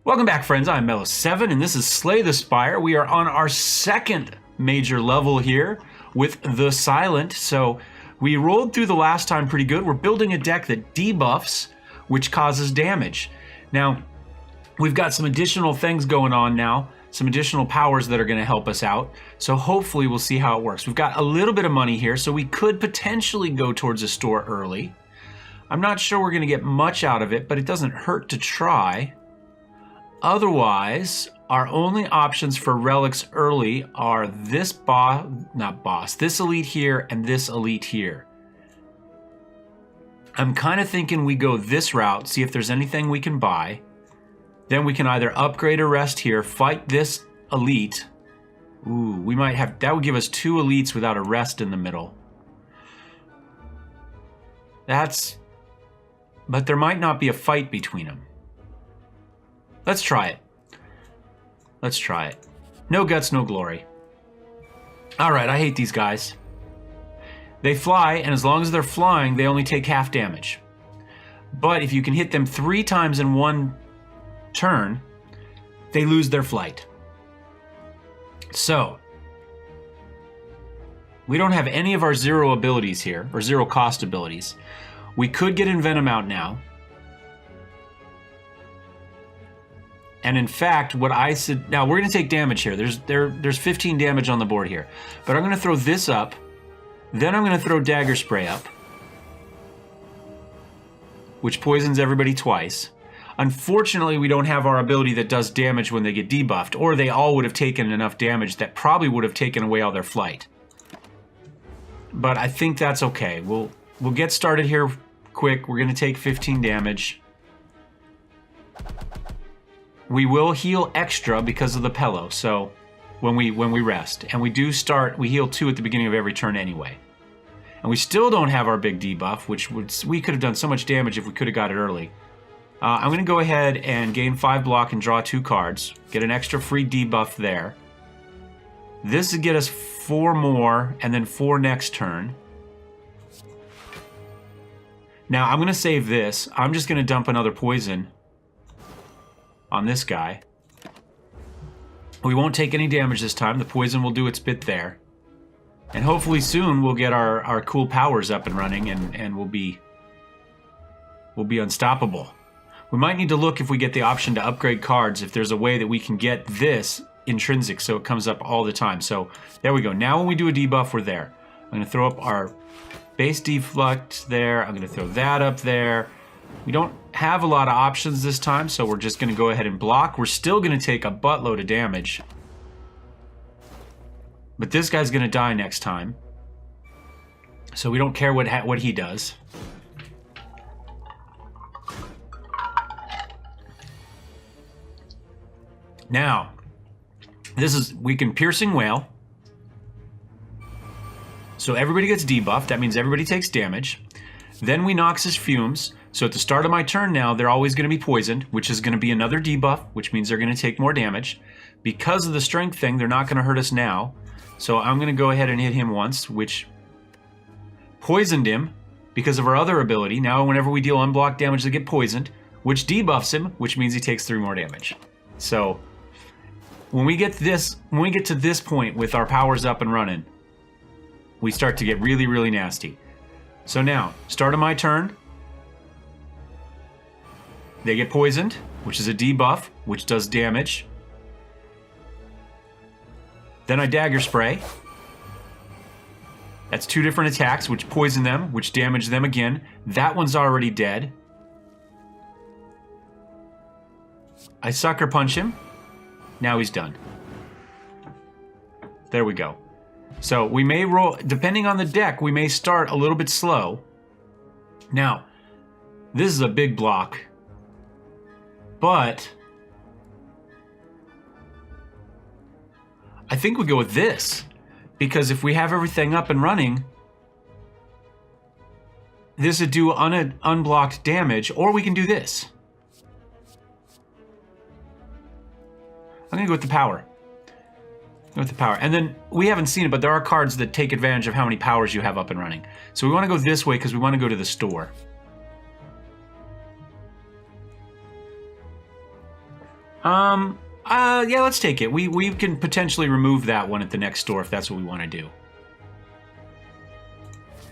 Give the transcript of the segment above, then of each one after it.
Welcome back, friends. I'm Mellowseven, and this is Slay the Spire. We are on our second major level here with the Silent. So we rolled through the last time pretty good. We're building a deck that debuffs, which causes damage. Now, we've got some additional things going on now, some additional powers that are going to help us out. So hopefully we'll see how it works. We've got a little bit of money here, so we could potentially go towards a store early. I'm not sure we're going to get much out of it, but it doesn't hurt to try. Otherwise, our only options for relics early are this this elite here and this elite here. I'm kind of thinking we go this route, see if there's anything we can buy. Then we can either upgrade or rest here, fight this elite. Ooh, we might have, that would give us 2 elites without a rest in the middle. But there might not be a fight between them. Let's try it. Let's try it. No guts, no glory. All right, I hate these guys. They fly, and as long as they're flying, they only take half damage. But if you can hit them 3 times in one turn, they lose their flight. So, we don't have any of our 0 abilities here, or 0 cost abilities. We could get Envenom out now. And in fact, what I said, now we're going to take damage here. There's 15 damage on the board here. But I'm going to throw this up. Then I'm going to throw Dagger Spray up, which poisons everybody twice. Unfortunately, we don't have our ability that does damage when they get debuffed, or they all would have taken enough damage that probably would have taken away all their flight. But I think that's okay. We'll get started here quick. We're going to take 15 damage. We will heal extra because of the pillow, so when we rest. And we heal 2 at the beginning of every turn anyway. And we still don't have our big debuff, we could have done so much damage if we could have got it early. I'm going to go ahead and gain 5 block and draw 2 cards. Get an extra free debuff there. This would get us 4 more, and then 4 next turn. Now, I'm going to save this. I'm just going to dump another poison on this guy. We won't take any damage this time. The poison will do its bit there. And hopefully soon we'll get our cool powers up and running, and we'll be unstoppable. We might need to look if we get the option to upgrade cards, if there's a way that we can get this intrinsic so it comes up all the time. So there we go. Now when we do a debuff, we're there. I'm going to throw up our base deflect there. I'm going to throw that up there. We don't have a lot of options this time, so we're just going to go ahead and block. We're still going to take a buttload of damage. But this guy's going to die next time. So we don't care what he does. Now, we can Piercing Wail. So everybody gets debuffed. That means everybody takes damage. Then we Noxus Fumes. So at the start of my turn now, they're always going to be poisoned, which is going to be another debuff, which means they're going to take more damage. Because of the strength thing, they're not going to hurt us now. So I'm going to go ahead and hit him once, which poisoned him because of our other ability. Now whenever we deal unblocked damage, they get poisoned, which debuffs him, which means he takes 3 more damage. So when we get to this point with our powers up and running, we start to get really, really nasty. So now, start of my turn. They get poisoned, which is a debuff, which does damage. Then I Dagger Spray. That's 2 different attacks, which poison them, which damage them again. That one's already dead. I Sucker Punch him. Now he's done. There we go. So we may roll, depending on the deck, we may start a little bit slow. Now, this is a big block. But I think we go with this, because if we have everything up and running, this would do unblocked damage, or we can do this. I'm going to go with the power. And then we haven't seen it, but there are cards that take advantage of how many powers you have up and running. So we want to go this way because we want to go to the store. Yeah, let's take it. We can potentially remove that one at the next store if that's what we want to do.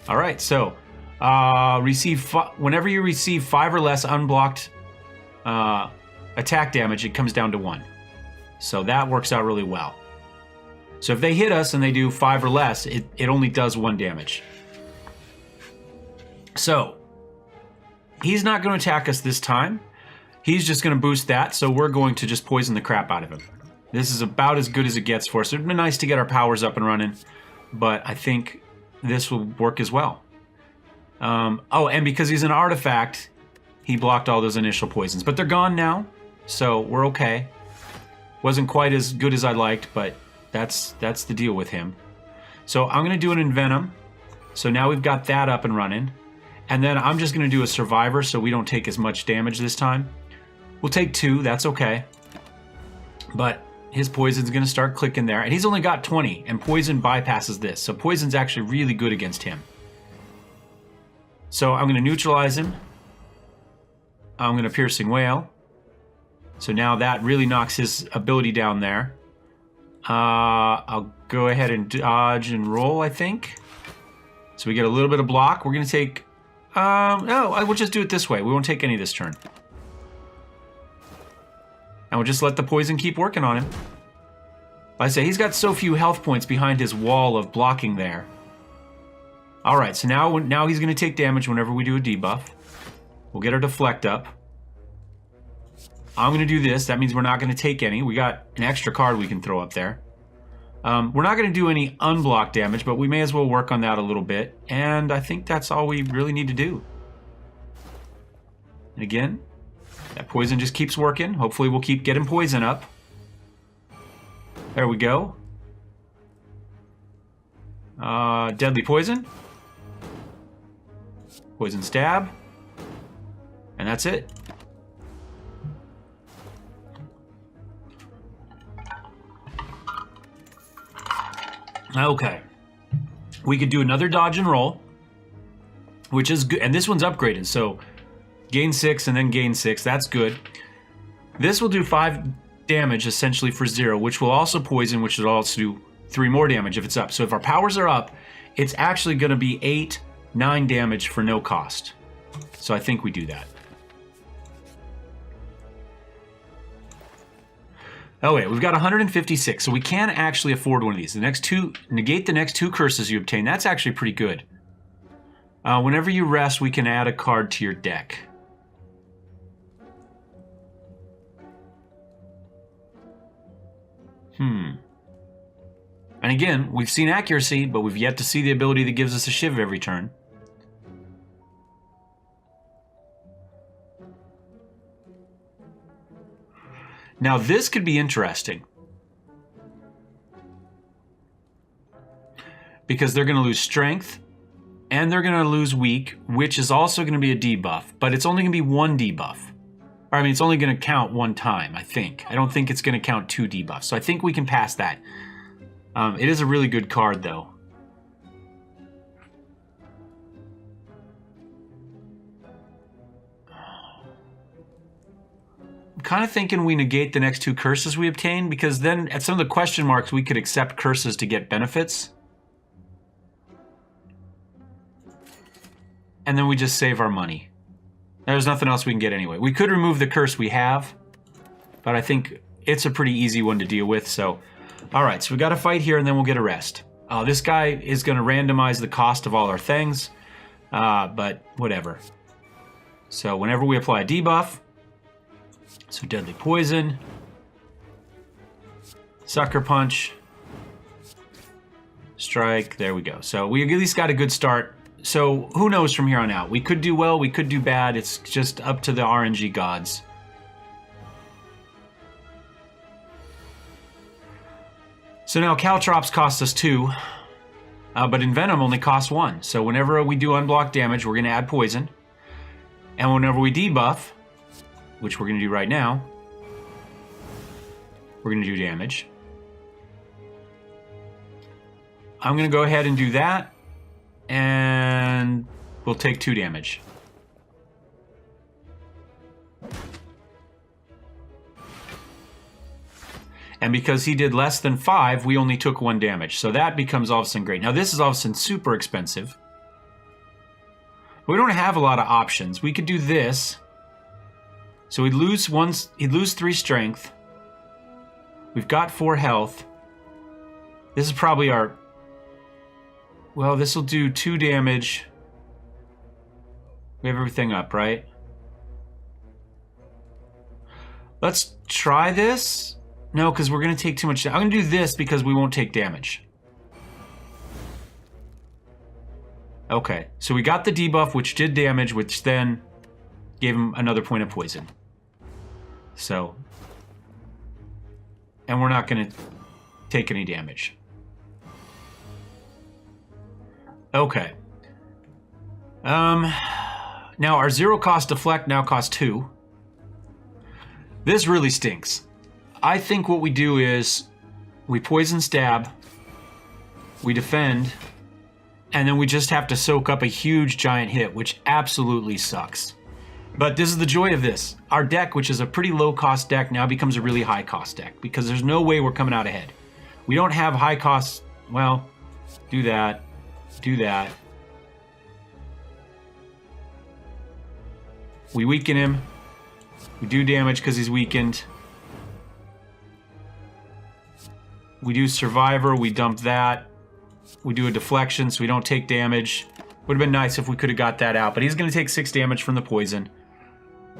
All right, so whenever you receive 5 or less unblocked attack damage, it comes down to 1. So that works out really well. So if they hit us and they do 5 or less, it only does 1 damage. So he's not going to attack us this time. He's just going to boost that, so we're going to just poison the crap out of him. This is about as good as it gets for us. It'd be nice to get our powers up and running, but I think this will work as well. Oh, and because he's an artifact, he blocked all those initial poisons. But they're gone now, so we're okay. Wasn't quite as good as I liked, but that's the deal with him. So I'm going to do an Envenom. So now we've got that up and running. And then I'm just going to do a Survivor so we don't take as much damage this time. We'll take 2, that's okay. But his poison's going to start clicking there. And he's only got 20, and poison bypasses this. So poison's actually really good against him. So I'm going to neutralize him. I'm going to Piercing Wail. So now that really knocks his ability down there. I'll go ahead and dodge and roll, I think. So we get a little bit of block. We're going to take... no, I will just do it this way. We won't take any this turn. And we'll just let the poison keep working on him. Like I say, he's got so few health points behind his wall of blocking there. Alright, so now he's going to take damage whenever we do a debuff. We'll get our deflect up. I'm going to do this. That means we're not going to take any. We got an extra card we can throw up there. We're not going to do any unblocked damage, but we may as well work on that a little bit. And I think that's all we really need to do. And again, that poison just keeps working. Hopefully we'll keep getting poison up. There we go. Deadly poison. Poison stab. And that's it. Okay. We could do another dodge and roll, which is good. And this one's upgraded, so gain 6 and then gain 6. That's good. This will do 5 damage essentially for 0, which will also poison, which will also do 3 more damage if it's up. So if our powers are up, it's actually going to be 8, 9 damage for no cost. So I think we do that. Oh wait, we've got 156, so we can actually afford one of these. The next 2, negate the next 2 curses you obtain. That's actually pretty good. Whenever you rest, we can add a card to your deck. And again, we've seen accuracy, but we've yet to see the ability that gives us a shiv every turn. Now this could be interesting. Because they're going to lose strength, and they're going to lose weak, which is also going to be a debuff, but it's only going to be 1 debuff. Or, I mean, it's only going to count 1 time, I think. I don't think it's going to count 2 debuffs, so I think we can pass that. It is a really good card, though. I'm kind of thinking we negate the next 2 curses we obtain, because then at some of the question marks we could accept curses to get benefits. And then we just save our money. There's nothing else we can get anyway. We could remove the curse we have, but I think it's a pretty easy one to deal with, so... Alright, so we got to fight here and then we'll get a rest. This guy is going to randomize the cost of all our things, but whatever. So whenever we apply a debuff, so Deadly Poison, Sucker Punch, Strike, there we go. So we at least got a good start. So who knows from here on out? We could do well, we could do bad. It's just up to the RNG gods. So now Caltrops cost us 2, but Envenom only costs 1. So whenever we do unblocked damage, we're going to add poison. And whenever we debuff, which we're going to do right now, we're going to do damage. I'm going to go ahead and do that, and we'll take 2 damage. And because he did less than 5, we only took 1 damage. So that becomes all of a sudden great. Now this is all of a sudden super expensive. We don't have a lot of options. We could do this. So he'd lose 3 strength. We've got 4 health. This is probably our... Well, this will do 2 damage. We have everything up, right? Let's try this. No, because we're going to take too much... I'm going to do this because we won't take damage. Okay, so we got the debuff, which did damage, which then gave him another point of poison. So... And we're not going to take any damage. Okay. Now, our 0 cost deflect now costs 2. This really stinks. I think what we do is we poison stab, we defend, and then we just have to soak up a huge giant hit, which absolutely sucks. But this is the joy of this. Our deck, which is a pretty low cost deck, now becomes a really high cost deck because there's no way we're coming out ahead. We don't have high costs. Well, do that, do that. We weaken him. We do damage because he's weakened. We do Survivor, we dump that. We do a deflection so we don't take damage. Would have been nice if we could have got that out, but he's going to take 6 damage from the poison.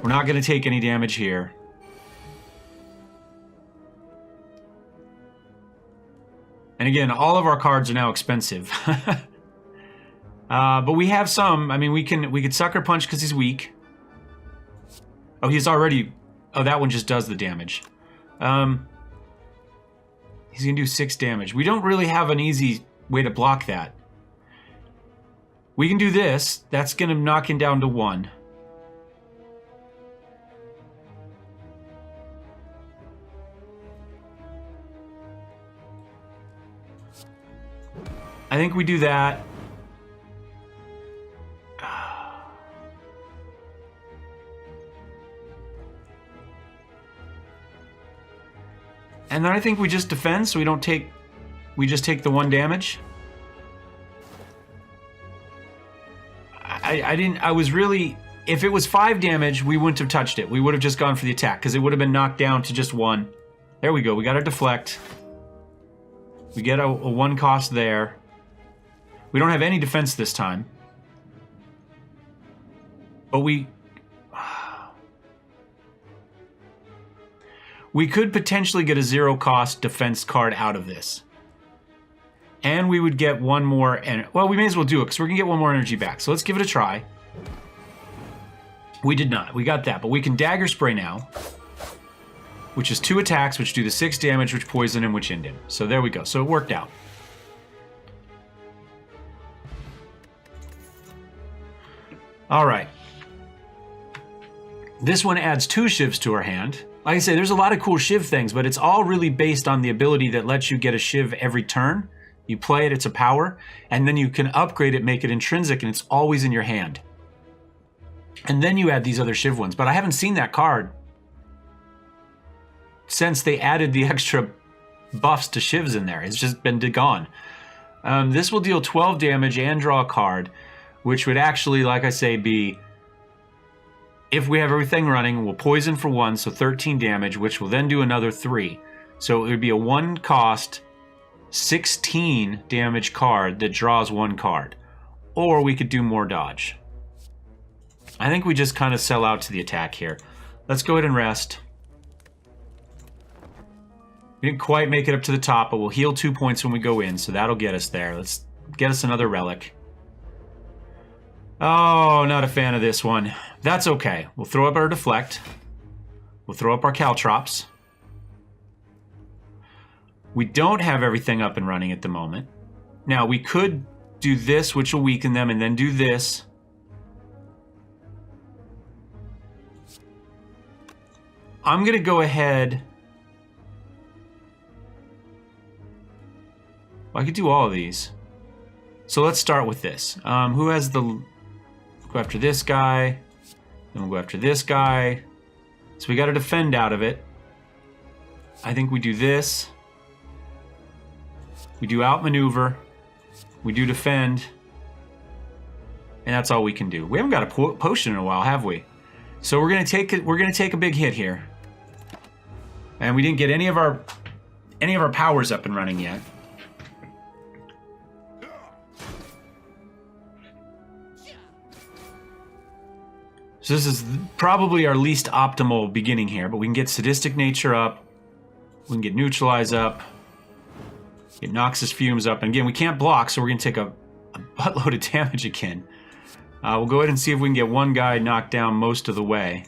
We're not going to take any damage here. And again, all of our cards are now expensive. But we have some. I mean, we could Sucker Punch because he's weak. Oh, he's already... Oh, that one just does the damage. He's going to do 6 damage. We don't really have an easy way to block that. We can do this. That's going to knock him down to 1. I think we do that. And then I think we just defend so we don't take... We just take the 1 damage. I was really... If it was 5 damage, we wouldn't have touched it. We would have just gone for the attack because it would have been knocked down to just 1. There we go. We got our deflect. We get a 1 cost there. We don't have any defense this time. But we could potentially get a 0 cost defense card out of this. And we would get 1 more... Well, we may as well do it because we're going to get 1 more energy back. So let's give it a try. We did not. We got that. But we can Dagger Spray now. Which is 2 attacks, which do the 6 damage, which poison him, which end him. So there we go. So it worked out. Alright. This one adds 2 shivs to our hand. Like I say, there's a lot of cool shiv things, but it's all really based on the ability that lets you get a shiv every turn. You play it, it's a power, and then you can upgrade it, make it intrinsic, and it's always in your hand. And then you add these other shiv ones, but I haven't seen that card since they added the extra buffs to shivs in there. It's just been gone. This will deal 12 damage and draw a card, which would actually, like I say, be... If we have everything running, we'll poison for 1, so 13 damage, which will then do another 3. So it would be a 1 cost... 16 damage card that draws 1 card. Or we could do more dodge. I think we just kind of sell out to the attack here. Let's go ahead and rest. We didn't quite make it up to the top, but we'll heal 2 points when we go in, so that'll get us there. Let's get us another relic. Oh, not a fan of this one. That's okay. We'll throw up our deflect. We'll throw up our caltrops. We don't have everything up and running at the moment. Now, we could do this, which will weaken them, and then do this. I'm going to go ahead... Well, I could do all of these. So let's start with this. Who has the... Go after this guy. Then we'll go after this guy. So we got to defend out of it. I think we do this. We do outmaneuver. We do defend. And that's all we can do. We haven't got a potion in a while, have we? So we're gonna take a big hit here. And we didn't get any of our powers up and running yet. So this is probably our least optimal beginning here, but we can get Sadistic Nature up. We can get Neutralize up. Get Noxus Fumes up. And again, we can't block, so we're going to take a buttload of damage again. We'll go ahead and see if we can get one guy knocked down most of the way.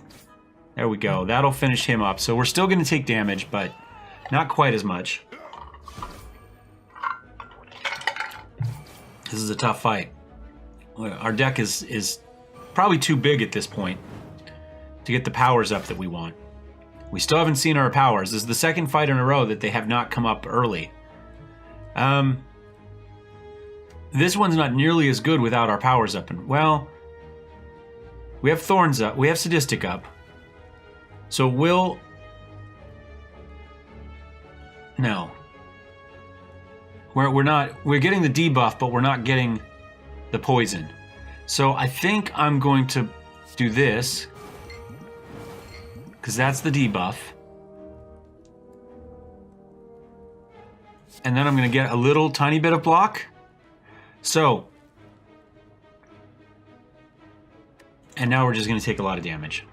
There we go. That'll finish him up. So we're still going to take damage, but not quite as much. This is a tough fight. Our deck is probably too big at this point to get the powers up that we want. We still haven't seen our powers. This is the second fight in a row that they have not come up early. This one's not nearly as good without our powers up. And well, we have Thorns up. We have Sadistic up. So we'll... No. We're getting the debuff, but we're not getting the poison. So I think I'm going to do this, because that's the debuff. And then I'm going to get a little tiny bit of block. So, and now we're just going to take a lot of damage.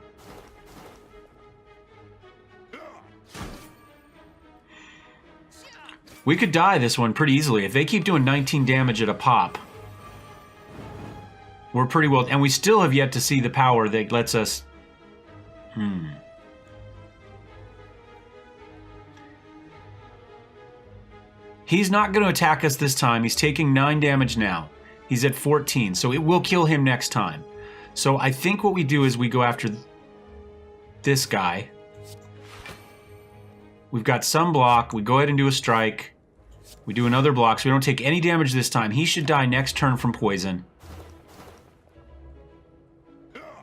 We could die this one pretty easily. If they keep doing 19 damage at a pop, we're pretty well... And we still have yet to see the power that lets us... He's not going to attack us this time. He's taking 9 damage now. He's at 14, so it will kill him next time. So I think what we do is we go after this guy. We've got some block. We go ahead and do a strike. We do another block, so we don't take any damage this time. He should die next turn from poison.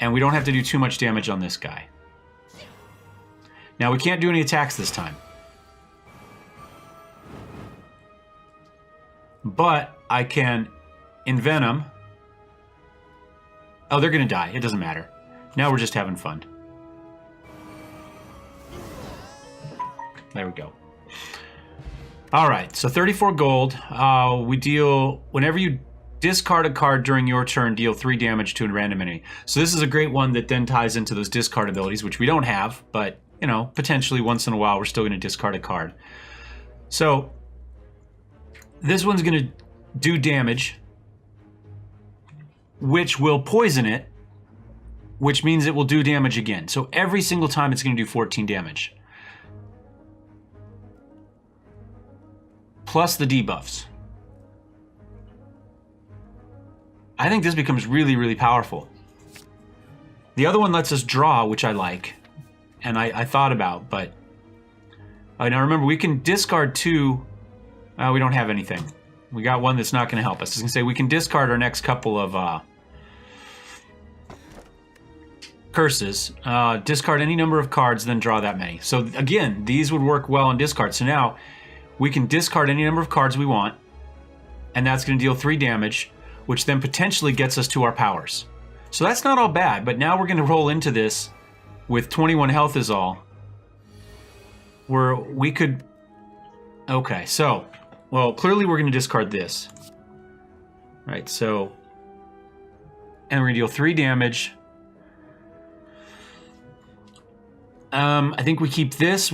And we don't have to do too much damage on this guy. Now, we can't do any attacks this time. But I can Envenom. Oh, they're going to die. It doesn't matter. Now we're just having fun. There we go. All right, so 34 gold. We deal... Whenever you discard a card during your turn, deal 3 damage to a random enemy. So this is a great one that then ties into those discard abilities, which we don't have, but, you know, potentially once in a while we're still going to discard a card. So this one's going to do damage, which will poison it, which means it will do damage again. So every single time it's going to do 14 damage. Plus the debuffs. I think this becomes really, really powerful. The other one lets us draw, which I like, and I thought about, but... now remember, we can discard 2... we don't have anything. We got one that's not going to help us. I was going to say, we can discard our next couple of curses. Discard any number of cards, then draw that many. So again, these would work well on discard. So now, we can discard any number of cards we want, and that's going to deal 3 damage, which then potentially gets us to our powers. So that's not all bad, but now we're going to roll into this with 21 health is all, where we could... Okay, so... Well, clearly we're going to discard this. Right, so... And we're going to deal 3 damage. I think we keep this,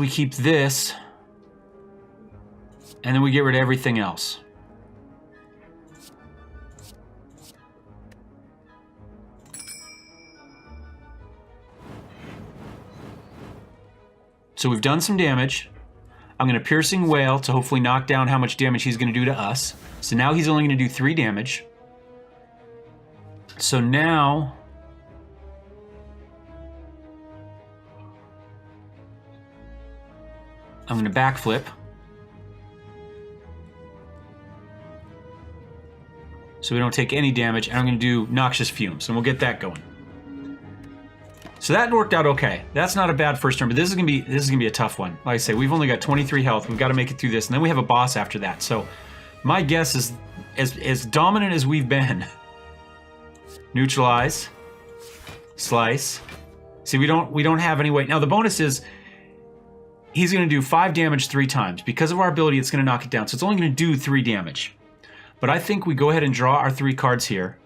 and then we get rid of everything else. So we've done some damage. I'm going to Piercing Wail to hopefully knock down how much damage he's going to do to us. So now he's only going to do 3 damage. So now... I'm going to backflip. So we don't take any damage. And I'm going to do Noxious Fumes, and we'll get that going. So that worked out okay. That's not a bad first turn, but this is gonna be a tough one. Like I say, we've only got 23 health. We've got to make it through this, and then we have a boss after that. So my guess is, as dominant as we've been, neutralize, slice. See, we don't have any weight. Now the bonus is he's gonna do 5 damage 3 times. Because of our ability, it's gonna knock it down. So it's only gonna do 3 damage. But I think we go ahead and draw our 3 cards here.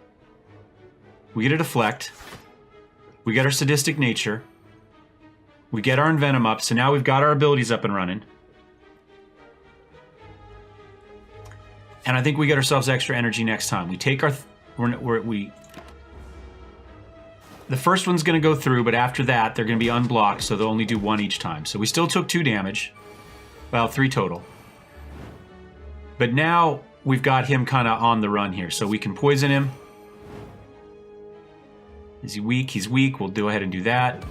We get a deflect. We get our sadistic nature. We get our envenom up. So now we've got our abilities up and running. And I think we get ourselves extra energy next time. We take our... The first one's going to go through, but after that, they're going to be unblocked, so they'll only do 1 each time. So we still took 2 damage. Well, 3 total. But now we've got him kind of on the run here, so we can poison him. Is he weak? He's weak. We'll go ahead and do that.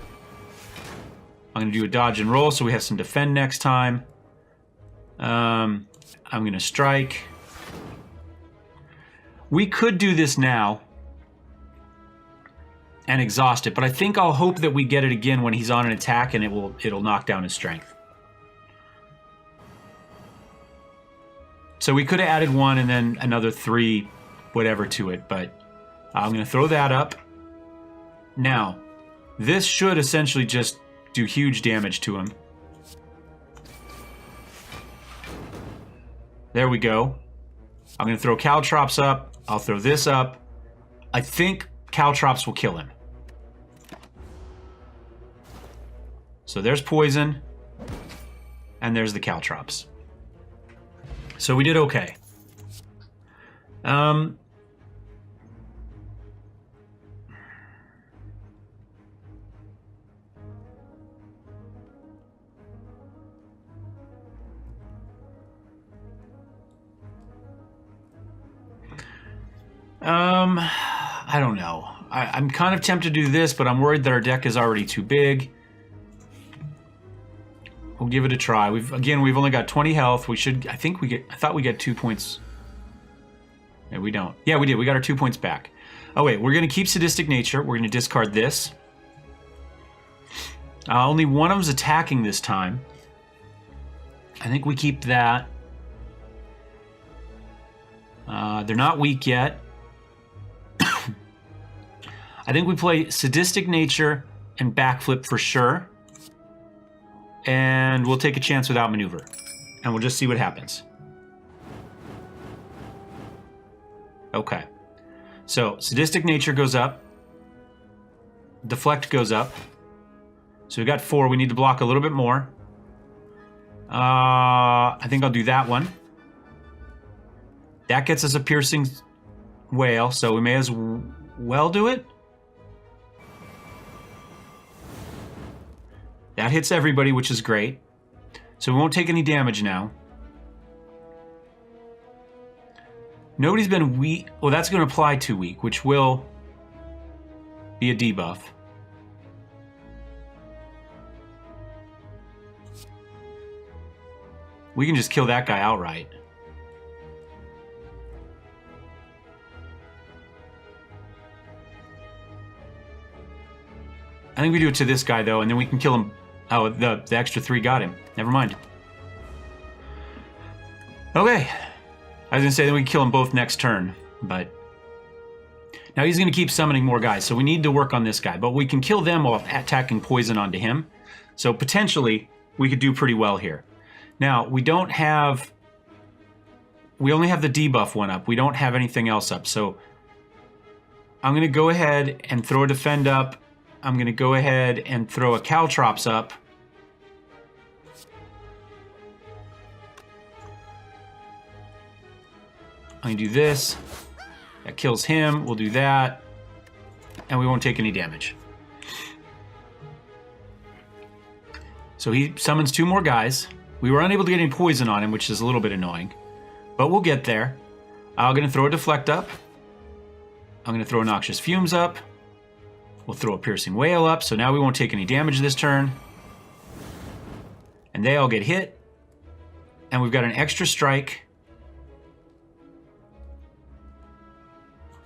I'm going to do a dodge and roll, so we have some defend next time. I'm going to strike. We could do this now and exhaust it, but I think I'll hope that we get it again when he's on an attack, and it'll knock down his strength. So we could have added 1 and then another 3 whatever to it, but I'm going to throw that up. Now, this should essentially just do huge damage to him. There we go. I'm going to throw caltrops up. I'll throw this up. I think caltrops will kill him. So there's poison, and there's the caltrops. So we did okay. I don't know. I'm kind of tempted to do this, but I'm worried that our deck is already too big. We'll give it a try. We've only got 20 health. I thought we get 2 points. Yeah, we don't. Yeah, we did. We got our 2 points back. Oh wait, we're gonna keep sadistic nature. We're gonna discard this. Only one of them's attacking this time. I think we keep that. They're not weak yet. I think we play sadistic nature and backflip for sure. And we'll take a chance without maneuver. And we'll just see what happens. Okay. So, sadistic nature goes up. Deflect goes up. So we got 4. We need to block a little bit more. I think I'll do that one. That gets us a piercing whale, so we may as well do it. That hits everybody, which is great. So we won't take any damage now. Nobody's been weak. Well, that's going to apply to weak, which will be a debuff. We can just kill that guy outright. I think we do it to this guy, though, and then we can kill him. Oh, the extra 3 got him. Never mind. Okay. I was going to say that we can kill them both next turn, but... Now he's going to keep summoning more guys, so we need to work on this guy. But we can kill them while attacking poison onto him. So potentially, we could do pretty well here. Now, we don't have... We only have the debuff one up. We don't have anything else up, so... I'm going to go ahead and throw a defend up. I'm going to go ahead and throw a caltrops up. I'm going to do this. That kills him. We'll do that. And we won't take any damage. So he summons 2 more guys. We were unable to get any poison on him, which is a little bit annoying. But we'll get there. I'm going to throw a deflect up. I'm going to throw noxious fumes up. We'll throw a piercing whale up, so now we won't take any damage this turn. And they all get hit. And we've got an extra strike.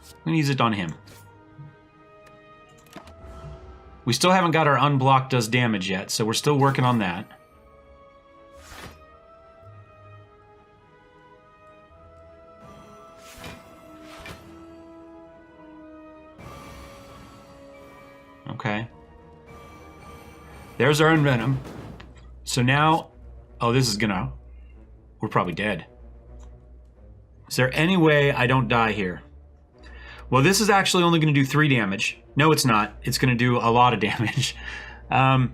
I'm going to use it on him. We still haven't got our unblocked does damage yet, so we're still working on that. Okay. There's our Envenom. So now... Oh, this is gonna... We're probably dead. Is there any way I don't die here? Well, this is actually only going to do 3 damage. No, it's not. It's going to do a lot of damage. I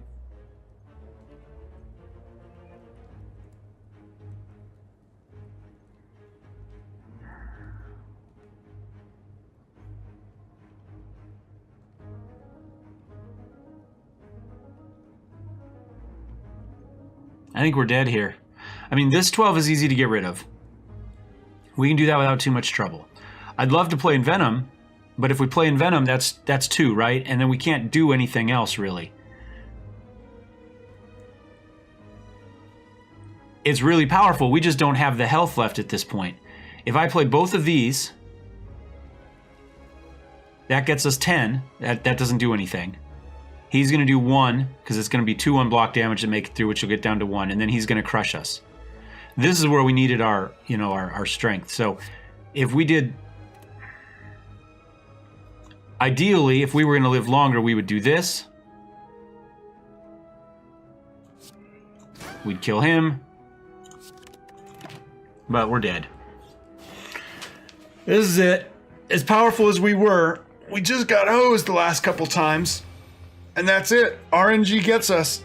think we're dead here. I mean, this 12 is easy to get rid of. We can do that without too much trouble. I'd love to play in Venom, but if we play in Venom, that's 2, right? And then we can't do anything else, really. It's really powerful. We just don't have the health left at this point. If I play both of these, that gets us 10. That doesn't do anything. He's going to do 1, because it's going to be 2 unblocked damage to make it through, which will get down to 1, and then he's going to crush us. This is where we needed our, our strength. So if we did... Ideally, if we were going to live longer, we would do this. We'd kill him. But we're dead. This is it. As powerful as we were, we just got hosed the last couple times. And that's it. RNG gets us.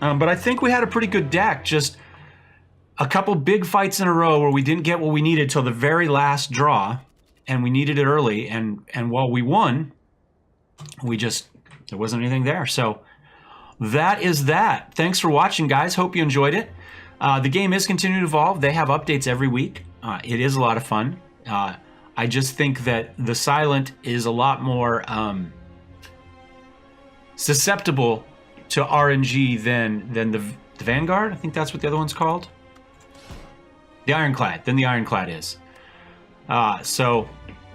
But I think we had a pretty good deck. Just a couple big fights in a row where we didn't get what we needed till the very last draw. And we needed it early. And while we won, there wasn't anything there. So that is that. Thanks for watching, guys. Hope you enjoyed it. The game is continuing to evolve. They have updates every week. It is a lot of fun. I just think that the Silent is a lot more susceptible to RNG than the Vanguard. I think that's what the other one's called. The Ironclad. Than the Ironclad is. So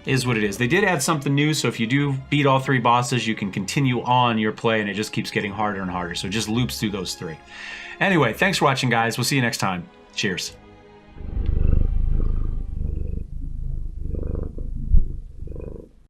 is what it is. They did add something new, so if you do beat all 3 bosses, you can continue on your play, and it just keeps getting harder and harder. So it just loops through those 3. Anyway, thanks for watching, guys. We'll see you next time. Cheers.